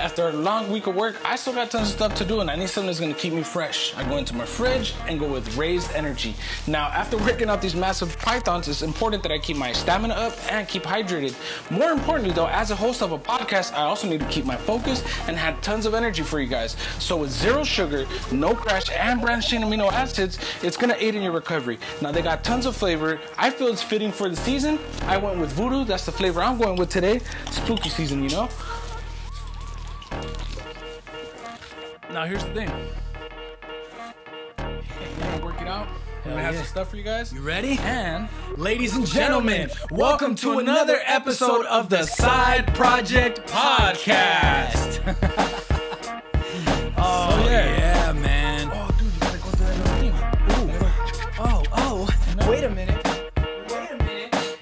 after a long week of work, I still got tons of stuff to do and I need something that's gonna keep me fresh. I go into my fridge and go with Raze Energy. Now, after working out these massive pythons, it's important that I keep my stamina up and keep hydrated. More importantly though, as a host of a podcast, I also need to keep my focus and have tons of energy for you guys. So with zero sugar, no crash, and branched chain amino acids, it's gonna aid in your recovery. Now they got tons of flavor. I feel it's fitting for the season. I went with Voodoo. That's the flavor I'm going with today. Spooky season, you know? Now here's the thing. I'm gonna work it out. I'm gonna have some stuff for you guys. You ready? And ladies and gentlemen, welcome to another episode of the Side Project Podcast. Oh yeah, man. Oh, dude, you gotta go through that little thing. Oh, wait a minute.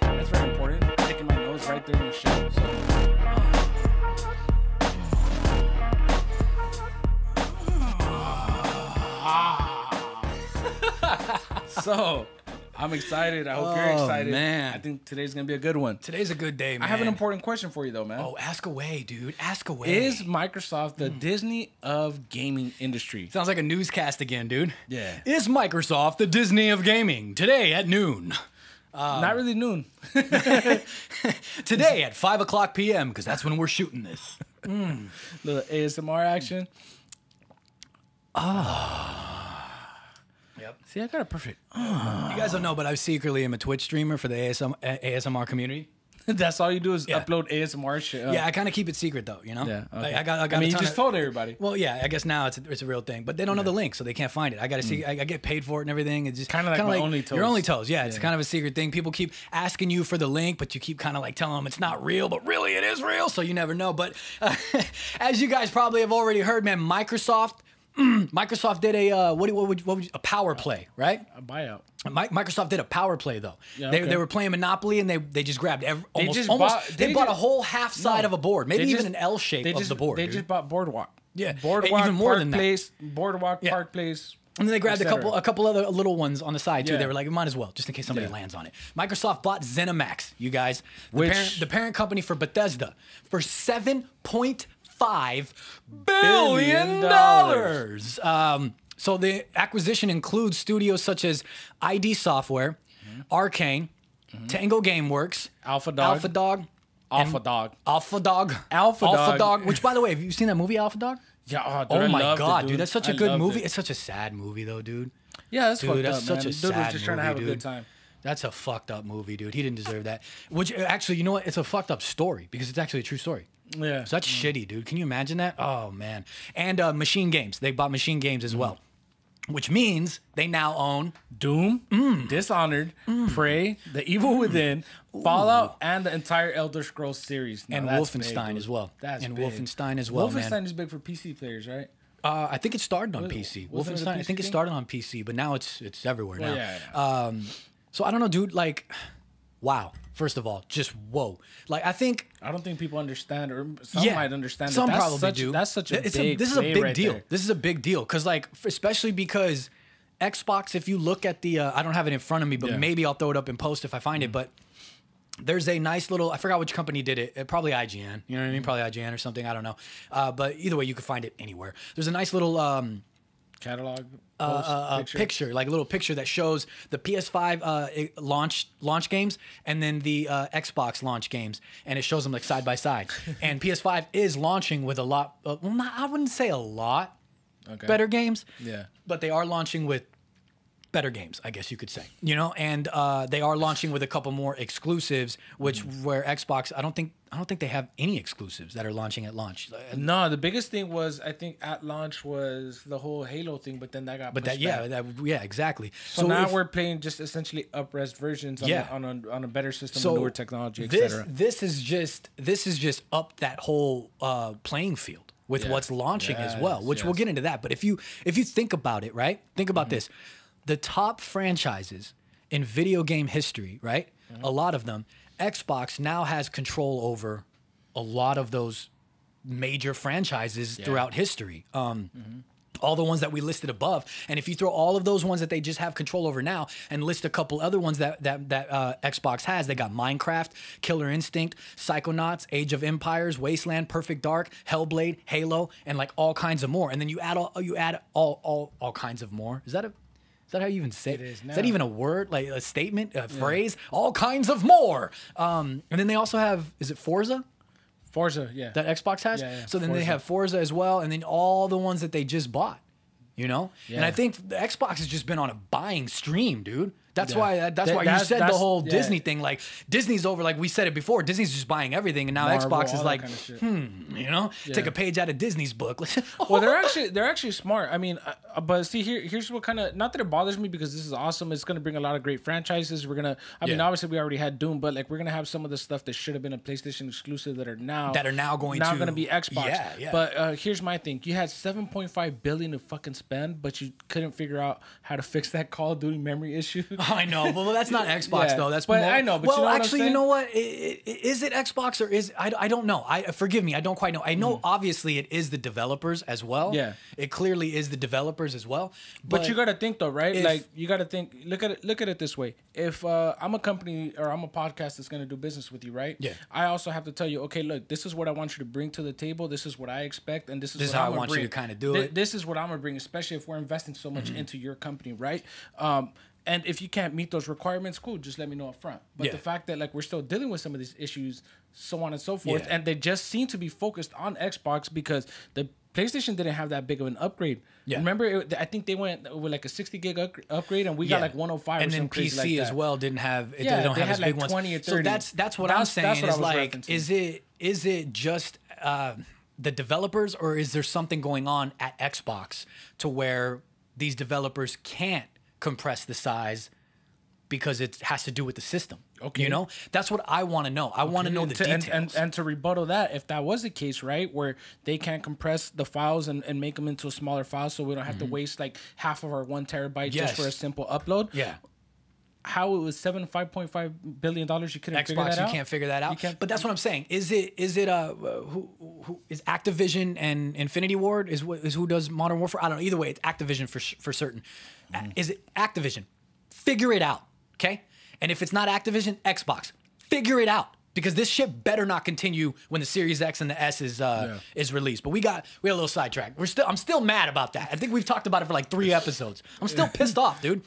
That's very important. Taking my nose right there in the show. So, I'm excited. I hope you're excited. Man. I think today's gonna be a good one. Today's a good day, man. I have an important question for you, though, man. Oh, ask away, dude. Ask away. Is Microsoft the Disney of gaming industry? Sounds like a newscast again, dude. Yeah. Is Microsoft the Disney of gaming? Today at noon. Not really noon. Today at 5 o'clock p.m. because that's when we're shooting this. The ASMR action. Yep. See, I got it perfect. You guys don't know, but I secretly am a Twitch streamer for the ASMR community. That's all you do is Yeah. upload ASMR shit. Yeah, I kind of keep it secret though, you know. Yeah. Okay. Like, I got. I mean, a you ton just of, told everybody. Well, yeah, I guess now it's a real thing, but they don't know the link, so they can't find it. I got to see. I get paid for it and everything. It's just Kinda like my Only Toes. Your Only Toes. Yeah, it's kind of a secret thing. People keep asking you for the link, but you keep kind of like telling them it's not real, but really it is real. So you never know. But as you guys probably have already heard, man, Microsoft did a a power play, right? A buyout. Microsoft did a power play though. Yeah, They were playing Monopoly and they just grabbed they bought a whole half side of a board, maybe even an L shape of the board. They just bought Boardwalk. Yeah, Boardwalk, even more Park than that. Place, Boardwalk, Park Place. And then they grabbed a couple other little ones on the side too. Yeah. They were like, we might as well, just in case somebody lands on it. Microsoft bought Zenimax, you guys, the parent company for Bethesda, for $7.5 billion. So the acquisition includes studios such as ID Software, Arcane, Tango Gameworks, Alpha Dog, which, by the way, have you seen that movie, Alpha Dog? Yeah. Dude, Oh my loved God, it, dude, that's such a good movie. It. It's such a sad movie, though, dude. Yeah, that's fucked that's up, such man. a Dude sad was just trying to have movie, a good dude. time. That's a fucked up movie, dude. He didn't deserve that. Which actually, you know what? It's a fucked up story because it's actually a true story. Yeah. So that's shitty, dude. Can you imagine that? Oh man. And Machine Games. They bought Machine Games as well. Which means they now own Doom, Dishonored, Prey, The Evil Within, Fallout, and the entire Elder Scrolls series. Now, and Wolfenstein as well. That's and big. Wolfenstein as well, Wolfenstein man. is big for PC players, right? I think it started on PC. wasn't it a Wolfenstein. I PC think it thing? started on PC, but now it's everywhere now. Yeah. So I don't know, dude. Like, wow. First of all, just whoa. Like, I don't think people understand, or some might understand. Some that's probably such, do. That's such a this big is a play big right deal. there. This is a big deal because, like, especially because Xbox. If you look at the, I don't have it in front of me, but maybe I'll throw it up in post if I find it. But there's a nice little. I forgot which company did it. Probably IGN. You know what I mean? Probably IGN or something. I don't know. But either way, you could find it anywhere. There's a nice little Catalog picture, like a little picture that shows the PS5 launch games and then the Xbox launch games, and it shows them like side by side. And PS5 is launching with a lot. I wouldn't say a lot better games. Yeah, but they are launching with better games, I guess you could say. You know, and they are launching with a couple more exclusives, which where Xbox, I don't think they have any exclusives that are launching at launch. No, the biggest thing was I think at launch was the whole Halo thing, but then that got pushed back. Yeah, exactly. So now we're playing just essentially up-res versions on a better system with newer technology, etc. This is just up that whole playing field with what's launching as well, which we'll get into that. But if you think about it, right? Think about this. The top franchises in video game history, right? A lot of them, Xbox now has control over a lot of those major franchises throughout history. all the ones that we listed above. And if you throw all of those ones that they just have control over now and list a couple other ones that Xbox has, they got Minecraft, Killer Instinct, Psychonauts, Age of Empires, Wasteland, Perfect Dark, Hellblade, Halo, and like all kinds of more. And then you add all kinds of more. Is that how you even say it? Is that even a word, like a statement, a phrase? All kinds of more. And then they also have, is it Forza? Forza, yeah. That Xbox has? Yeah, so then Forza. they have Forza as well, and then all the ones that they just bought, you know? Yeah. And I think the Xbox has just been on a buying stream, dude. That's why you said the whole Disney thing. Like, Disney's over, like we said it before, Disney's just buying everything, and now Marvel, Xbox is like, kind of you know? Yeah. Take a page out of Disney's book. Well, they're actually smart. I mean, but see, here's what kind of, not that it bothers me because this is awesome. It's going to bring a lot of great franchises. We're going to, I mean, obviously we already had Doom, but like we're going to have some of the stuff that should have been a PlayStation exclusive that are now going to be Xbox. Yeah. But here's my thing. You had $7.5 billion to fucking spend, but you couldn't figure out how to fix that Call of Duty memory issue. I know, but that's not Xbox though. That's I know. But well, you know actually, you know what? Is it Xbox or is I don't know. Forgive me. I don't quite know. I know obviously it is the developers as well. Yeah, it clearly is the developers as well. But you got to think though, right? Like you got to think. Look at it this way. If I'm a company or I'm a podcast that's going to do business with you, right? Yeah. I also have to tell you, okay, look, this is what I want you to bring to the table. This is what I expect, and this is how I want you to kind of do it. This is what I'm gonna bring, especially if we're investing so much into your company, right? And if you can't meet those requirements, cool, just let me know up front. But the fact that like we're still dealing with some of these issues, so on and so forth, and they just seem to be focused on Xbox because the PlayStation didn't have that big of an upgrade. Yeah. Remember, I think they went with like a 60 gig upgrade, and we got like 105. And or then PC like as well didn't have. They don't they have as had big like ones. 20 or 30. So that's what I'm saying. Is like, referencing. is it just the developers, or is there something going on at Xbox to where these developers can't compress the size because it has to do with the system? Okay, you know, that's what I want to know. I want to know the details. And to rebuttal that, if that was the case, right, where they can't compress the files and make them into a smaller file, so we don't have to waste like half of our 1 terabyte just for a simple upload. Yeah. How it was $5.5 billion? You couldn't figure that out. You can't figure that out. But that's what I'm saying. Is it who is Activision and Infinity Ward is who does Modern Warfare? I don't know. Either way, it's Activision for certain. Is it Activision? Figure it out, okay? And if it's not Activision, Xbox. Figure it out, because this shit better not continue when the Series X and the S is released. But we got a little sidetracked. I'm still mad about that. I think we've talked about it for like 3 episodes. I'm still pissed off, dude.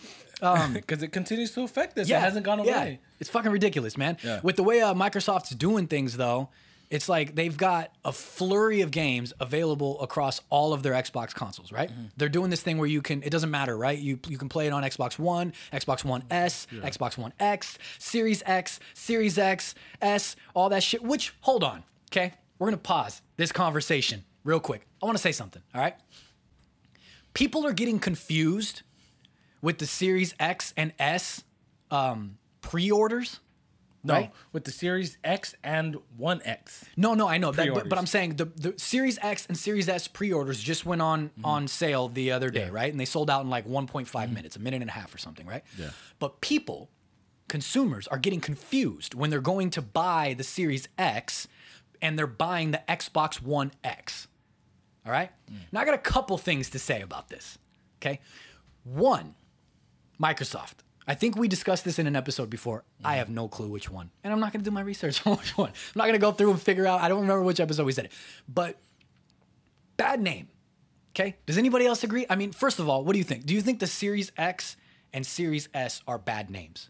Because it continues to affect us. It hasn't gone away. Yeah. It's fucking ridiculous, man. Yeah. With the way Microsoft's doing things, though, it's like they've got a flurry of games available across all of their Xbox consoles, right? They're doing this thing where you can, it doesn't matter, right? You can play it on Xbox One, Xbox One S, Xbox One X, Series X, Series X, S, all that shit. Which, hold on, okay? We're going to pause this conversation real quick. I want to say something, all right? People are getting confused with the Series X and S pre-orders. No, right? With the Series X and 1X. No, I know that, but I'm saying the Series X and Series S pre-orders just went on sale the other day, right? And they sold out in like 1.5 minutes, a minute and a half or something, right? Yeah. But consumers are getting confused when they're going to buy the Series X and they're buying the Xbox One X. All right? Now I got a couple things to say about this. Okay? One, Microsoft. I think we discussed this in an episode before. I have no clue which one. And I'm not going to do my research on which one. I'm not going to go through and figure out. I don't remember which episode we said it. But bad name. Okay? Does anybody else agree? I mean, first of all, what do you think? Do you think the Series X and Series S are bad names?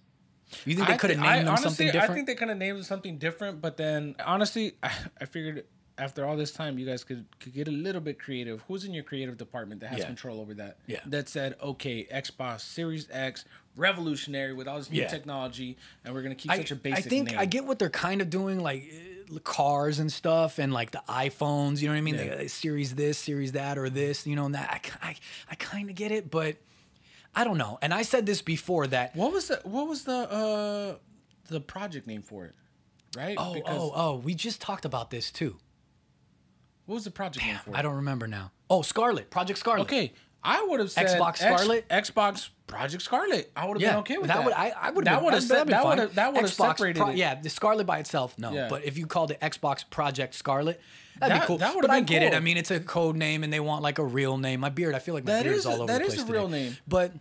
You think they could have named them something different? I think they could have named them something different. But then, honestly, I figured after all this time, you guys could get a little bit creative. Who's in your creative department that has control over that? Yeah. That said, okay, Xbox Series X, revolutionary with all this new technology, and we're gonna keep such a basic name. I get what they're kind of doing, like cars and stuff, and like the iPhones. You know what I mean? The Series this, Series that, or this. You know, and that. I kind of get it, but I don't know. And I said this before that. What was the project name for it? Right? We just talked about this too. What was the project name for it? I don't remember now. Oh, Scarlet. Project Scarlet. Okay. I would have said Xbox Scarlet, Xbox Project Scarlet. I would have been okay with that. I would have separated. Yeah, the Scarlet by itself, no. Yeah. But if you called it Xbox Project Scarlet, that'd be cool. That but I been get cool. it. I mean, it's a code name, and they want like a real name. My beard, I feel like my beard is all over the place. That is a real name. But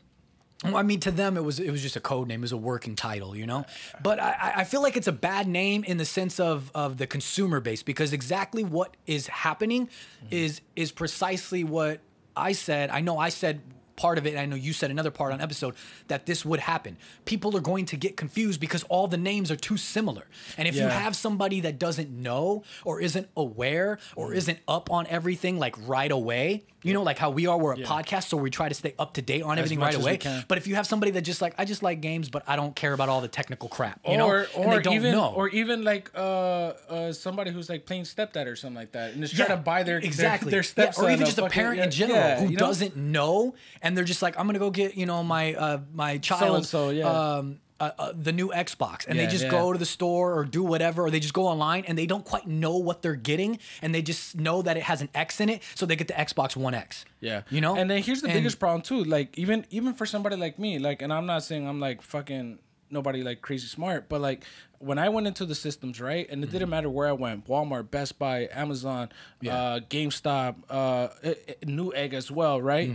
I mean, to them, it was just a code name. It was a working title, you know? But I feel like it's a bad name in the sense of the consumer base, because exactly what is happening is precisely what I said. I know I said part of it, and I know you said another part on episode, that this would happen. People are going to get confused because all the names are too similar. And if you have somebody that doesn't know or isn't aware or isn't up on everything like right away, you know, like how we are, we're a podcast, so we try to stay up to date on everything right away. But if you have somebody that just like, I just like games, but I don't care about all the technical crap, you know, and they don't know. Or even like somebody who's like playing stepdad or something like that, and just trying to buy their stepson, or even just a parent in general who you know? Doesn't know, and they're just like, I'm gonna go get, you know, my my child the new Xbox, and they just go to the store or do whatever, or they just go online and they don't quite know what they're getting, and they just know that it has an X in it, so they get the Xbox One X. Yeah, you know. And then here's the biggest problem too. Like even for somebody like me, like, and I'm not saying I'm like fucking nobody like crazy smart, but like when I went into the systems, right, and it didn't matter where I went, Walmart, Best Buy, Amazon, GameStop, Newegg as well, right?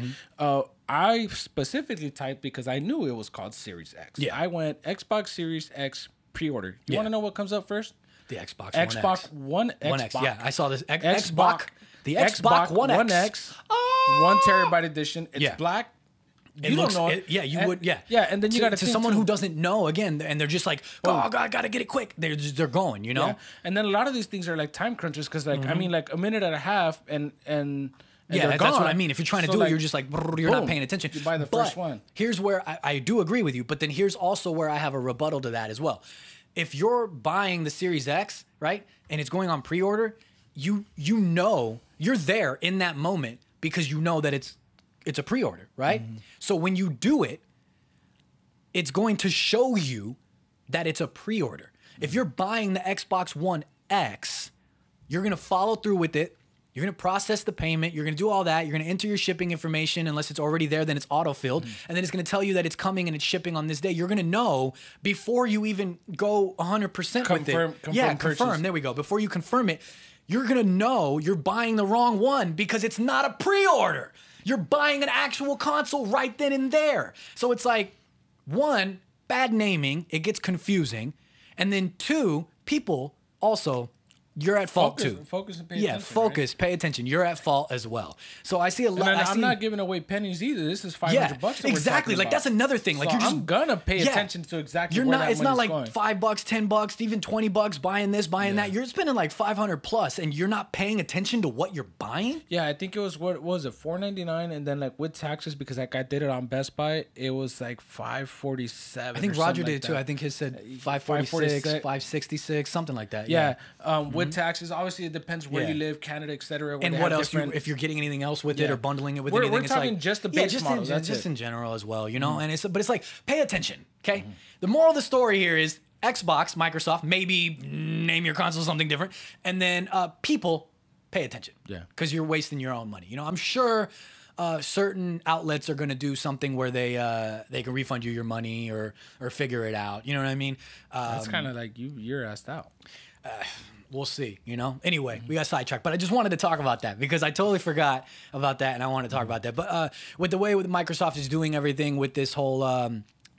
I specifically typed because I knew it was called Series X. Yeah, I went Xbox Series X pre-order. You want to know what comes up first? The Xbox One X. Yeah, I saw this Xbox. The Xbox One X. 1 terabyte edition. It's black. You don't know it. You would. Yeah, and then you got to someone who doesn't know, again, and they're just like, oh God, gotta get it quick. They're going, you know. Yeah. And then a lot of these things are like time crunchers, because like I mean, like a minute and a half, and that's what I mean. If you're trying to do it, you're just like, you're not paying attention. You buy the first one. Here's where I do agree with you, but then here's also where I have a rebuttal to that as well. If you're buying the Series X, right, and it's going on pre-order, you know you're there in that moment because you know that it's a pre-order, right? So when you do it, it's going to show you that it's a pre-order. If you're buying the Xbox One X, you're going to follow through with it. You're going to process the payment. You're going to do all that. You're going to enter your shipping information. Unless it's already there, then it's auto-filled. And then it's going to tell you that it's coming and it's shipping on this day. You're going to know before you even go 100% with it. Confirm. There we go. Before you confirm it, you're going to know you're buying the wrong one because it's not a pre-order. You're buying an actual console right then and there. So it's like, one, bad naming. It gets confusing. And then two, people also... You're at fault too. Focus and pay attention. Yeah, focus, pay attention. You're at fault as well. So I see a lot. I'm not giving away pennies either. This is $500. Exactly. Like that's another thing. Like you're just I'm gonna pay attention to exactly where that money's going. It's not like $5, $10, even $20 buying this, buying that. You're spending like $500 plus, and you're not paying attention to what you're buying. Yeah, I think it was what was it, $4.99, and then like with taxes, because like I did it on Best Buy, it was like $547. I think Roger did too. I think his said $546, $566, something like that. Yeah. With taxes, obviously it depends where you live, Canada, etc. And what else? If you're getting anything else with it or bundling it with anything, we're talking it's just the base model. Just in general as well, you know. And it's like pay attention, okay? The moral of the story here is Xbox, Microsoft, maybe name your console something different, and then people pay attention, because you're wasting your own money. You know, I'm sure. Certain outlets are going to do something where they can refund you your money or figure it out. You know what I mean? That's kind of like you're asked out. We'll see, you know? Anyway, we got sidetracked, but I just wanted to talk about that because I totally forgot about that, and I want to talk about that. But with the way Microsoft is doing everything with this whole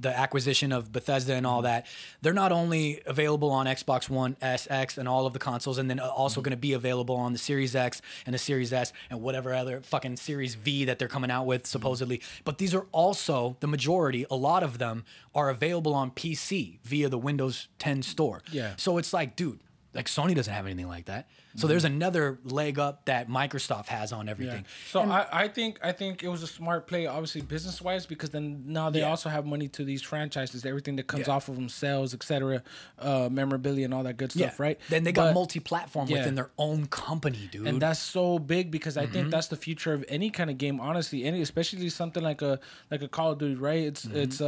the acquisition of Bethesda and all that, they're not only available on Xbox One S, X, and all of the consoles, and then also going to be available on the Series X and the Series S and whatever other fucking Series V that they're coming out with, supposedly. But these are also, the majority, a lot of them, are available on PC via the Windows 10 store. Yeah. So it's like, dude, like Sony doesn't have anything like that. So there's another leg up that Microsoft has on everything. Yeah. So I think it was a smart play, obviously business wise, because then now they also have money to these franchises, everything that comes off of them, sales, etc., memorabilia, and all that good stuff, right? Then they got multi-platform within their own company, dude. And that's so big because I think that's the future of any kind of game, honestly. Especially something like a Call of Duty, right? It's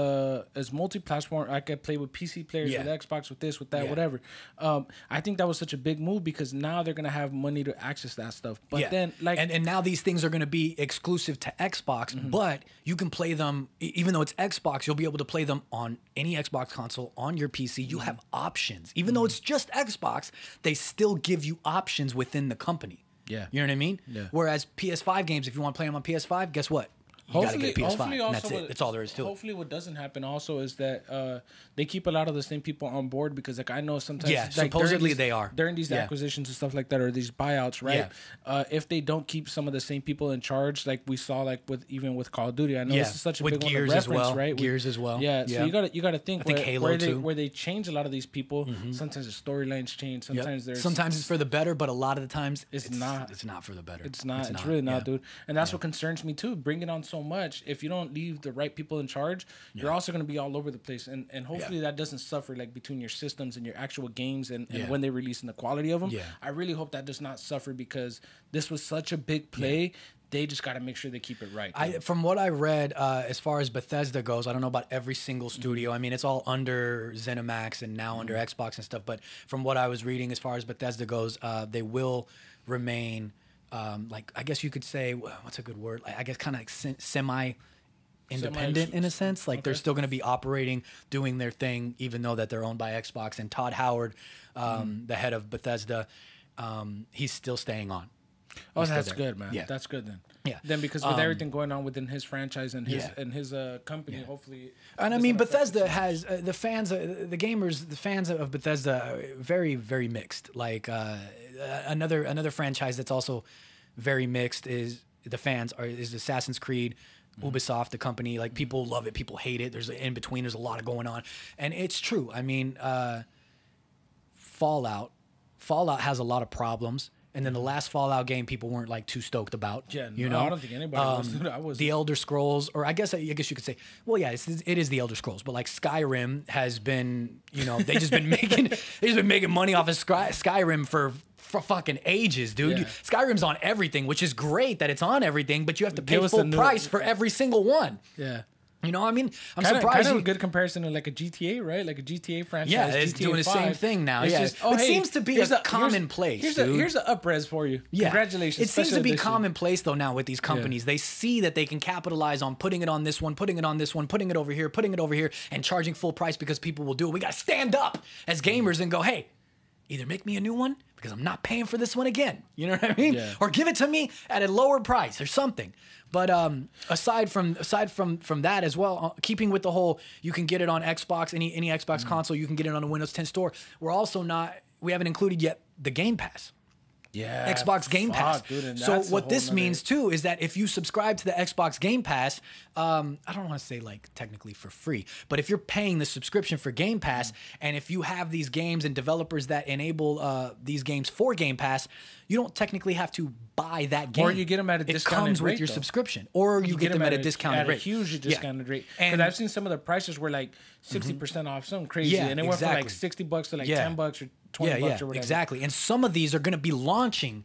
multi-platform. I can play with PC players, with Xbox, with this, with that, whatever. I think that was such a big move because now they're they're gonna have money to access that stuff. But then, like, and now these things are gonna be exclusive to Xbox, but you can play them even though it's Xbox. You'll be able to play them on any Xbox console on your PC. You have options, even though it's just Xbox. They still give you options within the company. Yeah, you know what I mean. Yeah. Whereas PS5 games, if you want to play them on PS5, guess what? You gotta get a PS5. And that's it. That's all there is to it. Hopefully, what doesn't happen also is that they keep a lot of the same people on board because, like, I know sometimes, like, supposedly they are during these acquisitions and stuff like that, or these buyouts, right? If they don't keep some of the same people in charge, like we saw, like even with Call of Duty, I know this is such a with big Gears one as of reference, well, right? Gears as well. Yeah, so you gotta think, where they change a lot of these people. Sometimes the storylines change. Sometimes it's for the better, but a lot of the times it's not. It's not for the better. It's not. It's really not, dude. And that's what concerns me too. Bringing on so much, if you don't leave the right people in charge, you're also going to be all over the place, and hopefully that doesn't suffer, like, between your systems and your actual games and when they release and the quality of them. I really hope that does not suffer, because this was such a big play. They just got to make sure they keep it right. From what I read, as far as Bethesda goes, I don't know about every single studio. I mean, it's all under Zenimax and now under Xbox and stuff, but from what I was reading, as far as Bethesda goes, they will remain like, I guess you could say, what's a good word? I guess kind of like semi-independent in a sense. Like, they're still going to be operating, doing their thing, even though that they're owned by Xbox. And Todd Howard, the head of Bethesda, he's still staying on. Oh, that's good, man. Yeah. That's good then. Yeah. Then, because with everything going on within his franchise and his company, hopefully. And I mean, Bethesda has the fans, the gamers, the fans of Bethesda, very, very mixed. Like, another franchise that's also very mixed is Assassin's Creed. Ubisoft, the company, like, people love it, people hate it. There's in between. There's a lot going on, and it's true. I mean, Fallout has a lot of problems. And then the last Fallout game, people weren't, like, too stoked about. Yeah, you know? I don't think anybody was. I was. The Elder Scrolls, or I guess you could say, well, yeah, it is the Elder Scrolls, but, like, Skyrim has been, you know, they've just been making money off of Skyrim for fucking ages, dude. Yeah. Skyrim's on everything, which is great that it's on everything, but you have to pay full price for every single one. Yeah. You know, I mean, I'm surprised. surprised. Kind of a good comparison to, like, a GTA, right? Like a GTA franchise. Yeah, it's GTA doing the 5. same thing now. It's Just, it seems to be a commonplace. Here's an up-res for you. Yeah. Congratulations. It seems to be commonplace, though, now with these companies. They see that they can capitalize on putting it on this one, putting it on this one, putting it over here, and charging full price because people will do it. We got to stand up as gamers and go, hey, either make me a new one because I'm not paying for this one again. You know what I mean? Yeah. Or give it to me at a lower price or something. But aside from that as well, keeping with the whole, you can get it on Xbox, any Xbox console, you can get it on a Windows 10 store. We haven't included yet the Game Pass. Yeah, Xbox Game Pass. Dude, so what this means too is that if you subscribe to the Xbox Game Pass, I don't want to say, like, technically for free, but if you're paying the subscription for Game Pass, and if you have these games and developers that enable these games for Game Pass, you don't technically have to buy that game. Or you get them at a discounted rate. It comes with your subscription, or you get them at a discounted rate. At a hugely discounted rate. And I've seen some of the prices were like 60% off, something crazy, and it went from like $60 to like $10 or $20 or whatever. Exactly. And some of these are going to be launching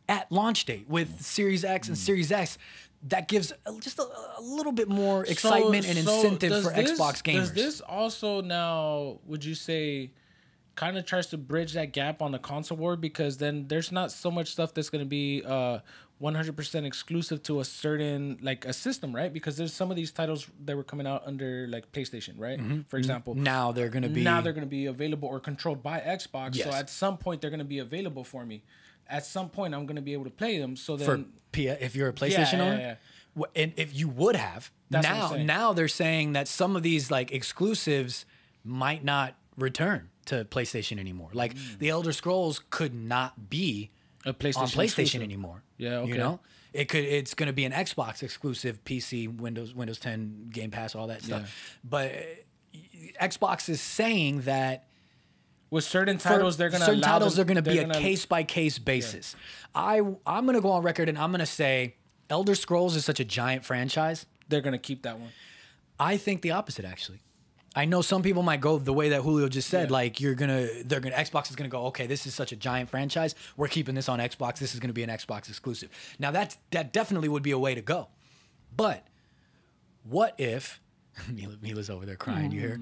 at launch date with Series X and Series S. That gives just a little bit more excitement and incentive for Xbox gamers. Does this also now, would you say, kind of tries to bridge that gap on the console war? Because then there's not so much stuff that's going to be 100% exclusive to a certain, like, a system, right? Because there's some of these titles that were coming out under, like, PlayStation, right? For example. Now they're going to be available or controlled by Xbox. Yes. So at some point they're going to be available for me. At some point I'm going to be able to play them. So then if you're a PlayStation owner, and if you would have, now they're saying that some of these, like, exclusives might not return to PlayStation anymore. Like, the Elder Scrolls could not be a PlayStation on PlayStation exclusive anymore. Yeah, okay. You know, it's going to be an Xbox exclusive, PC, Windows 10, Game Pass, all that stuff. Yeah. But Xbox is saying that with certain titles, they're going to be a case by case basis. Yeah. I'm going to go on record and I'm going to say Elder Scrolls is such a giant franchise. They're going to keep that one. I think the opposite, actually. I know some people might go the way that Julio just said, like, Xbox is gonna go, okay, this is such a giant franchise, we're keeping this on Xbox, this is gonna be an Xbox exclusive. Now that definitely would be a way to go. But what if Mila's over there crying, you hear?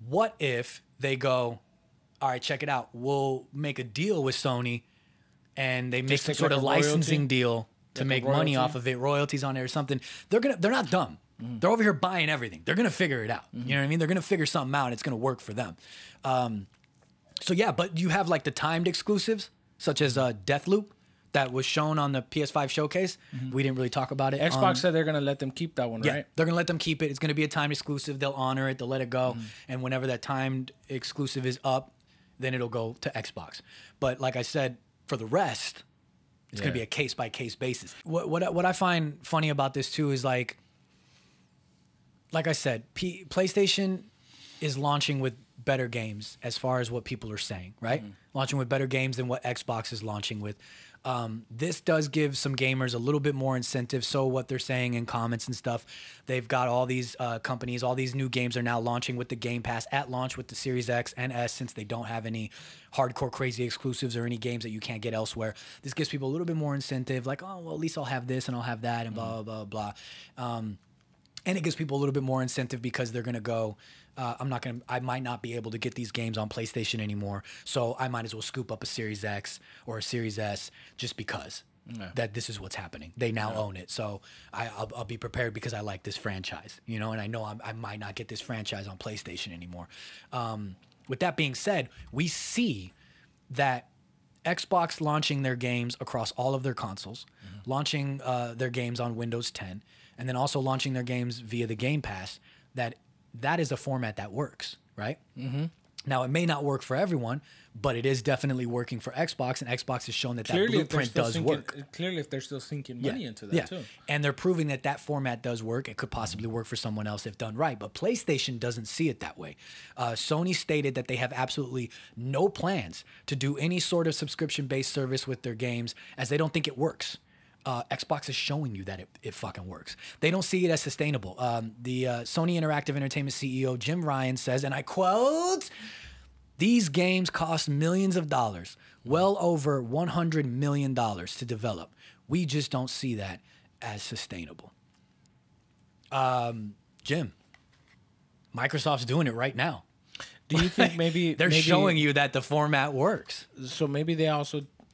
What if they go, all right, check it out. We'll make a deal with Sony, and they make Just some take sort like of a royalty? licensing deal to Like a make money royalty? off of it, royalties on it or something. They're not dumb. They're over here buying everything. They're gonna figure it out. You know what I mean? They're gonna figure something out, and it's gonna work for them. So yeah, but you have like the timed exclusives, such as Deathloop, that was shown on the PS5 showcase. We didn't really talk about it. Xbox said they're gonna let them keep that one, Yeah, right? they're gonna let them keep it. It's gonna be a timed exclusive. They'll honor it. They'll let it go. And whenever that timed exclusive is up, then it'll go to Xbox. But like I said, for the rest, it's gonna be a case by case basis. What I find funny about this too is like I said, PlayStation is launching with better games as far as what people are saying, right? Launching with better games than what Xbox is launching with. This does give some gamers a little bit more incentive. So what they're saying in comments and stuff, they've got all these companies, all these new games are now launching with the Game Pass at launch with the Series X and S, since they don't have any hardcore crazy exclusives or any games that you can't get elsewhere. This gives people a little bit more incentive, like, oh, well, at least I'll have this and I'll have that and blah, blah, blah, blah. And it gives people a little bit more incentive because they're going to go, I might not be able to get these games on PlayStation anymore, so I might as well scoop up a Series X or a Series S just because that this is what's happening. They now own it, so I'll be prepared because I like this franchise, you know, and I know I might not get this franchise on PlayStation anymore. With that being said, we see that Xbox launching their games across all of their consoles, launching their games on Windows 10, and then also launching their games via the Game Pass, that is a format that works, right? Now, it may not work for everyone, but it is definitely working for Xbox, and Xbox has shown that blueprint does work. Clearly, if they're still sinking money into that, too. And they're proving that format does work. It could possibly work for someone else if done right, but PlayStation doesn't see it that way. Sony stated that they have absolutely no plans to do any sort of subscription-based service with their games, as they don't think it works. Xbox is showing you that it fucking works. They don't see it as sustainable. The Sony Interactive Entertainment CEO, Jim Ryan, says, and I quote, "These games cost millions of dollars, well over $100 million to develop. We just don't see that as sustainable." Jim, Microsoft's doing it right now. Do you think maybe they're showing you that the format works? So maybe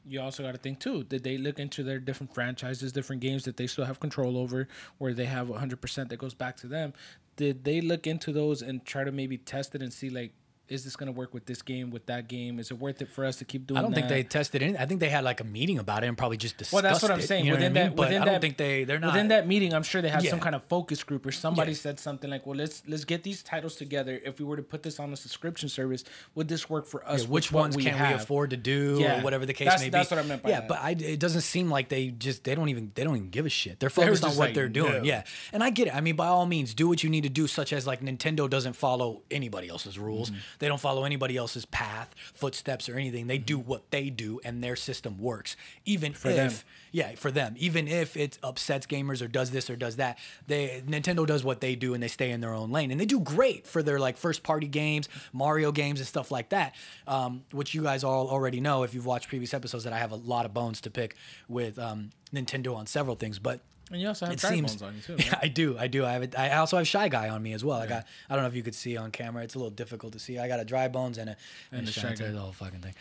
you also got to think too, did they look into their different franchises, different games that they still have control over, where they have 100% that goes back to them? Did they look into those and try to maybe test it and see, like, is this going to work with this game, with that game? Is it worth it for us to keep doing that? I don't think they tested it. I think they had like a meeting about it and probably just discussed it. Well, that's what I'm saying. You know what I mean? But I don't think they're not. Within that meeting, I'm sure they had some kind of focus group, or somebody said something like, well, let's get these titles together. If we were to put this on a subscription service, would this work for us? Which ones can we afford to do, or whatever the case may be? That's what I meant by that. But it doesn't seem like they don't even give a shit. They're focused on what they're doing. Yeah, and I get it. I mean, by all means, do what you need to do. Such as like Nintendo doesn't follow anybody else's rules. They don't follow anybody else's path, footsteps, or anything. They do what they do, and their system works. Even for them. Even if it upsets gamers or does this or does that, Nintendo does what they do, and they stay in their own lane, and they do great for their like first party games, Mario games, and stuff like that. Which you guys all already know if you've watched previous episodes, that I have a lot of bones to pick with Nintendo on several things, but. And you also have dry bones on you too, right? Yeah, I do. I also have Shy Guy on me as well. I don't know if you could see on camera. It's a little difficult to see. I got a dry bones and a Shy Guy, the whole fucking thing.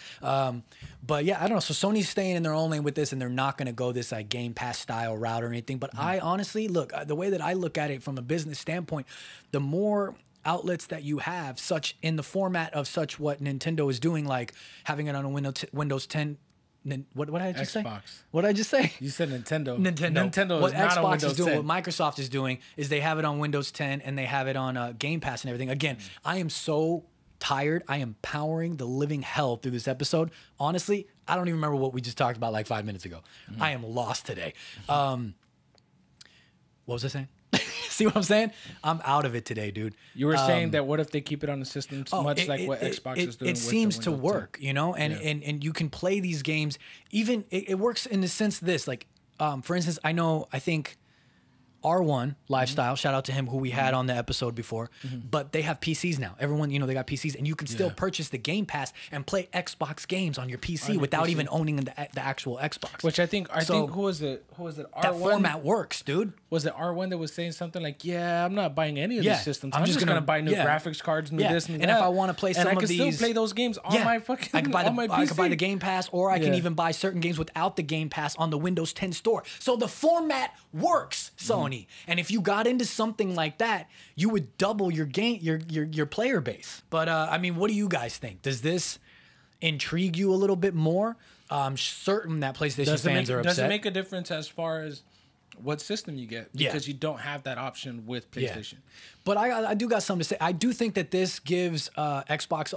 But yeah, I don't know. So Sony's staying in their own lane with this, and they're not going to go this like Game Pass style route or anything. But I honestly look, the way that I look at it from a business standpoint, the more outlets that you have, such in the format of such what Nintendo is doing, like having it on a Windows 10. What did I just say? What did I just say? You said Nintendo. Nintendo. What is not Xbox on Windows is doing, 10. what Microsoft is doing, is they have it on Windows 10 and they have it on Game Pass and everything. Again, I am so tired. I am powering the living hell through this episode. Honestly, I don't even remember what we just talked about like 5 minutes ago. I am lost today. What was I saying? See what I'm saying? I'm out of it today, dude. You were saying that what if they keep it on the system much like what Xbox is doing? It seems to work, you know, and you can play these games. Even it works in the sense this, like, for instance, I think R1 Lifestyle, shout out to him who we had on the episode before, but they have PCs now. Everyone, you know, they got PCs, and you can still purchase the Game Pass and play Xbox games on your PC without even owning the actual Xbox. Which I think who was it? R1? That format works, dude. Was it R1 that was saying something like, "Yeah, I'm not buying any of these systems. I'm just gonna buy new graphics cards, new this and that. And if I want to play some of these, I can still play those games on my fucking. I can buy I can buy the Game Pass, or I can even buy certain games without the Game Pass on the Windows 10 store. So the format works, Sony. And if you got into something like that, you would double your player base. But I mean, what do you guys think? Does this intrigue you a little bit more? I'm certain that PlayStation fans are upset. Does it make a difference as far as what system you get? Because you don't have that option with PlayStation. But I do got something to say. I do think that this gives Xbox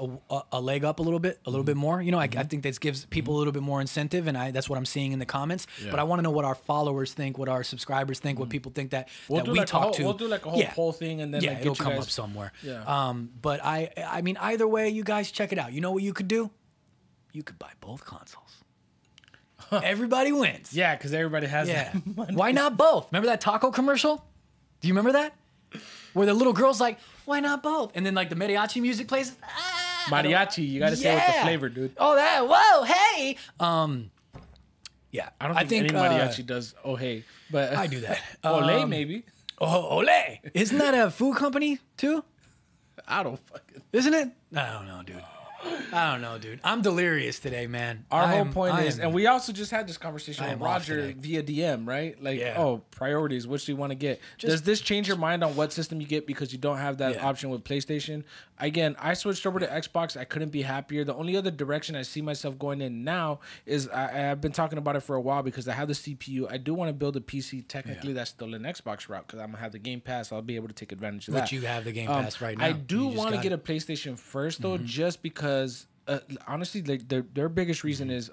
a leg up a little bit more. You know, I think this gives people a little bit more incentive, and that's what I'm seeing in the comments. But I want to know what our followers think, what our subscribers think, what people think that we talk to. We'll do like a whole poll thing, and then like, it'll come up somewhere. But I mean, either way, you guys check it out. You know what you could do? You could buy both consoles. Everybody wins. Yeah, because everybody has that money. Why not both? Remember that taco commercial? Do you remember that? Where the little girl's like, why not both? And then like the mariachi music plays. Mariachi, you got to say it with the flavor, dude. Oh, whoa, hey. Yeah. I don't think any mariachi does oh, hey. But I do that. Olé, maybe. Oh, Olé. Isn't that a food company too? I don't fucking. Isn't it? I don't know, dude. I don't know, dude. I'm delirious today, man. Our whole point is, and we also just had this conversation with Roger via DM, right? Like, priorities. Which do you want to get? Does this change your mind on what system you get because you don't have that option with PlayStation? Again, I switched over to Xbox. I couldn't be happier. The only other direction I see myself going in now is I've been talking about it for a while because I have the CPU. I do want to build a PC. Technically, that's still an Xbox route because I'm going to have the Game Pass. I'll be able to take advantage of that. But you have the Game Pass right now. I do want to get a PlayStation first, though, just because honestly, like their biggest reason is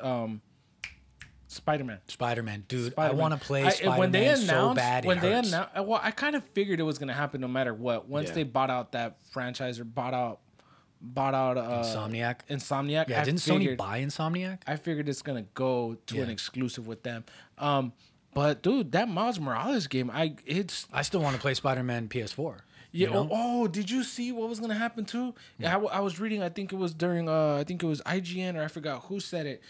Spider-Man. Spider-Man, dude. I want to play Spider-Man so bad. Well, I kind of figured it was going to happen no matter what. Once they bought out that franchise or bought out Insomniac. Yeah, didn't Sony buy Insomniac? I figured it's going to go to an exclusive with them. But dude, that Miles Morales game, I still want to play Spider-Man PS4. Yeah. You know? Oh, did you see what was gonna happen too? Yeah. I was reading. I think it was during. I think it was IGN or I forgot who said it.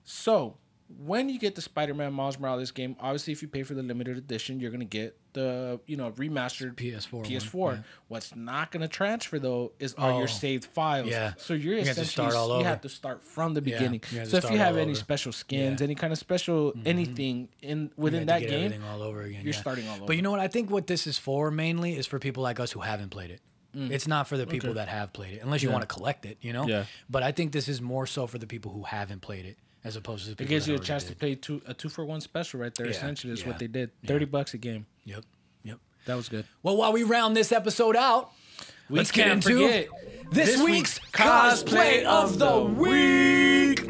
So when you get the Spider-Man Miles Morales game, obviously if you pay for the limited edition, you're gonna get the remastered PS4. Yeah. What's not gonna transfer though are your saved files. Yeah. So you have to start all over. You have to start from the beginning. So if you have any special skins, any kind of special anything within that game, everything all over again. You're starting all over. But you know what? I think what this is for mainly is for people like us who haven't played it. It's not for the people that have played it, unless you want to collect it, you know? Yeah. But I think this is more so for the people who haven't played it, as opposed to the people it gives you a chance to play a 2-for-1 special right there. Essentially, is what they did. $30 a game. Yep. That was good. Well, while we round this episode out, let's get into this week's cosplay of the week.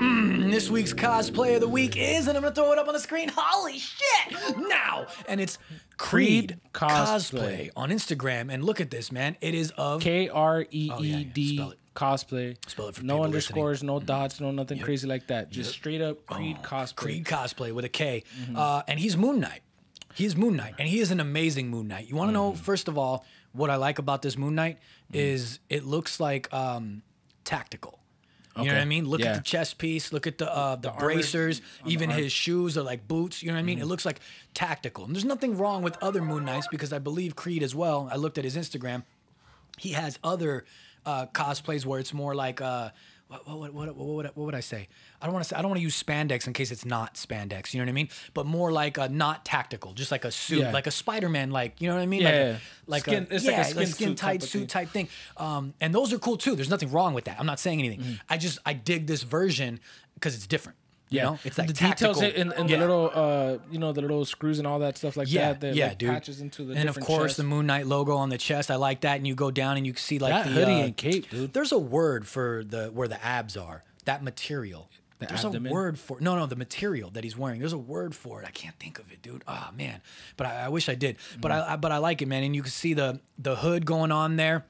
This week's cosplay of the week is, and I'm going to throw it up on the screen. Holy shit! Now! And it's Creed Cosplay on Instagram. And look at this, man. It is of Kreed Cosplay. Spell it for no underscores, no dots, no nothing crazy like that. Just straight up Creed Cosplay. Creed Cosplay with a K. And he's Moon Knight. He is Moon Knight, and he is an amazing Moon Knight. You want to know, first of all, what I like about this Moon Knight is it looks like tactical. You know what I mean? Look at the chest piece. Look at the bracers. Even his shoes are like boots. You know what I mean? It looks like tactical. And there's nothing wrong with other Moon Knights because I believe Creed as well. I looked at his Instagram. He has other cosplays where it's more like what would I say? I don't want to use spandex in case it's not spandex. You know what I mean? But more like not tactical, just like a suit, like a Spider-Man, like you know what I mean? Like a skin tight suit type thing. And those are cool too. There's nothing wrong with that. I'm not saying anything. I dig this version because it's different. You know, it's like the details in the little, the little screws and all that stuff like that. That dude. Patches into the and of course chest. The Moon Knight logo on the chest. I like that. And you go down and you can see like that the hoodie and cape, dude. There's a word for where the abs are. That material. There's abdomen? A word for the material that he's wearing. There's a word for it. I can't think of it, dude. Oh man, but I wish I did. But I like it, man. And you can see the hood going on there.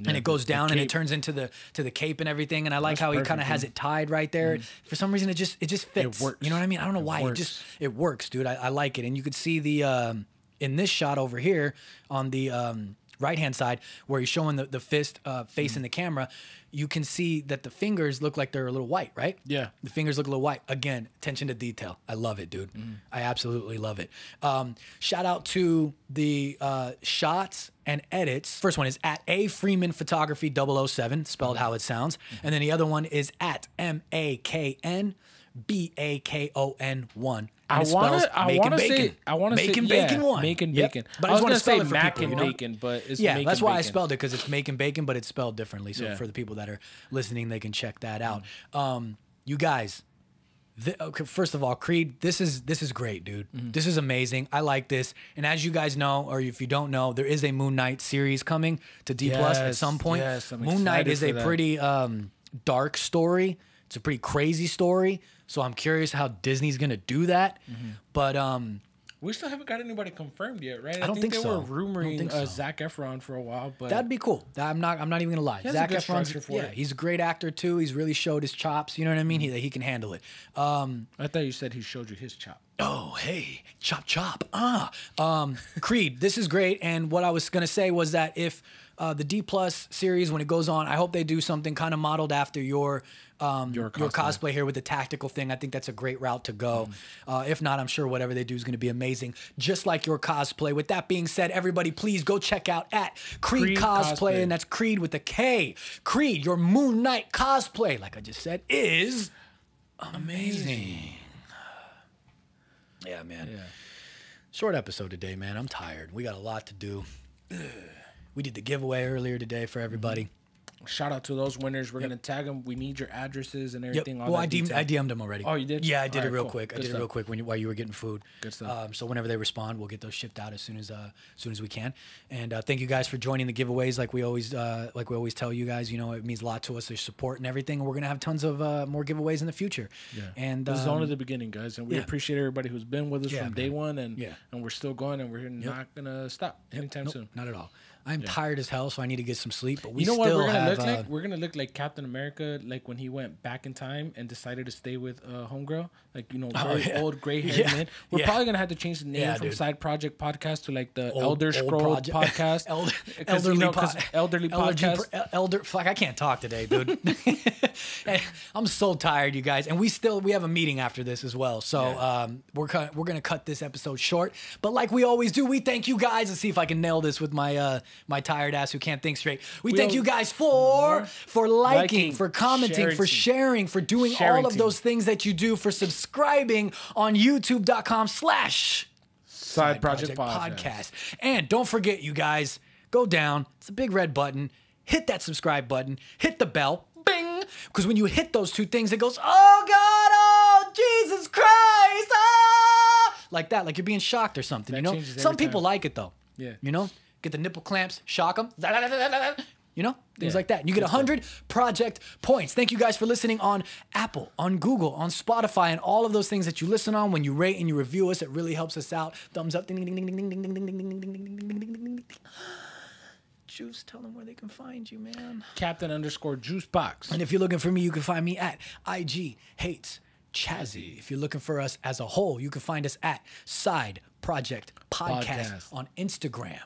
And it goes down and it turns into the cape and everything. And I like how he kind of has it tied right there. For some reason, it just fits. It works. You know what I mean? I don't know why. It works, dude. I like it. And you could see the in this shot over here on the right-hand side, where he's showing the fist facing the camera, you can see that the fingers look like they're a little white, right? Yeah. The fingers look a little white. Again, attention to detail. I love it, dude. I absolutely love it. Shout out to the shots and edits. First one is at A Freeman Photography 007, spelled how it sounds. And then the other one is at MAKN BAKON1. I want to say Making Bacon one. Making Yep. Bacon. But I was want going to to say spell it for Mac people, and you know? Bacon, but it's Yeah, Making that's why I Bacon. spelled it, because it's Making Bacon, but it's spelled differently. So Yeah. for the people that are listening, they can check that out. You guys, okay, first of all, Creed, this is great, dude. This is amazing. I like this. And as you guys know, or if you don't know, there is a Moon Knight series coming to D Plus at some point. Yes, I'm Moon Knight excited is for a that. pretty dark story. It's a pretty crazy story. So I'm curious how Disney's gonna do that. But we still haven't got anybody confirmed yet, right? I don't think they so. were rumoring I don't think so. Zac Efron for a while, but that'd be cool. I'm not even gonna lie. has a Zac good Efron's structure for yeah, it. he's a great actor too. He's really showed his chops. You know what I mean? He can handle it. I thought you said he showed you his chop. Oh, hey, chop, chop. Creed, this is great. And what I was going to say was that if the D Plus series, when it goes on, I hope they do something kind of modeled after your cosplay here with the tactical thing. I think that's a great route to go. If not, I'm sure whatever they do is going to be amazing, just like your cosplay. With that being said, everybody, please go check out at Creed Cosplay, and that's Creed with a K. Creed, your Moon Knight cosplay, like I just said, is amazing. Yeah, man. Yeah. Short episode today, man. I'm tired. We got a lot to do. We did the giveaway earlier today for everybody. Shout out to those winners. We're going to tag them. We need your addresses and everything. Well, I DM'd them already. Oh, you did? Yeah, I did All it real cool. quick. I Good did stuff. it real quick while you were getting food. Good stuff. So whenever they respond, we'll get those shipped out as soon as we can. And thank you guys for joining the giveaways. Like we always tell you guys, you know, it means a lot to us. There's support and everything. And we're gonna have tons of more giveaways in the future. Yeah. And this is only the beginning, guys, and we yeah. appreciate everybody who's been with us from day one, and Yeah. and we're still going, and we're not gonna stop anytime soon. Not at all. I'm tired as hell, so I need to get some sleep. But we You know what still we're gonna have, look like? We're gonna look like Captain America, like when he went back in time and decided to stay with homegirl, like, you know, very old gray-haired man. We're probably gonna have to change the name from dude. Side Project Podcast to like the Old Elder Scroll Project. Podcast, elderly podcast. Fuck, I can't talk today, dude. I'm so tired, you guys, and we have a meeting after this as well. So we're gonna cut this episode short. But like we always do, we thank you guys. Let's see if I can nail this with my my tired ass who can't think straight. We thank you guys for liking, for commenting, for sharing, for doing all of those things that you do, for subscribing on YouTube.com/Side Project Podcast. And don't forget, you guys, go down. It's a big red button. Hit that subscribe button. Hit the bell. Bing! Because when you hit those two things, it goes, oh God, oh Jesus Christ, ah! Like that, like you're being shocked or something. You know, some people like it though. Yeah. You know, get the nipple clamps, shock them. You know, things like that. And you get 100 project points. Thank you guys for listening on Apple, on Google, on Spotify, and all of those things that you listen on. When you rate and you review us, it really helps us out. Thumbs up. Ding, ding, ding, ding, ding, ding, ding, ding, ding, ding, ding, ding, ding, ding, ding, ding, ding. Juice, tell them where they can find you, man. Captain_Juicebox. And if you're looking for me, you can find me at IG Hates Chazzy. If you're looking for us as a whole, you can find us at Side Project Podcast on Instagram.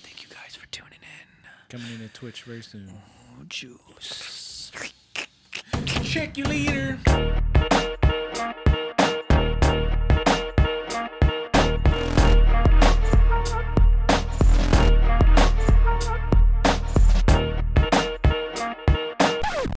Thank you guys for tuning in. Coming in at Twitch very soon. Oh, juice. Check you later.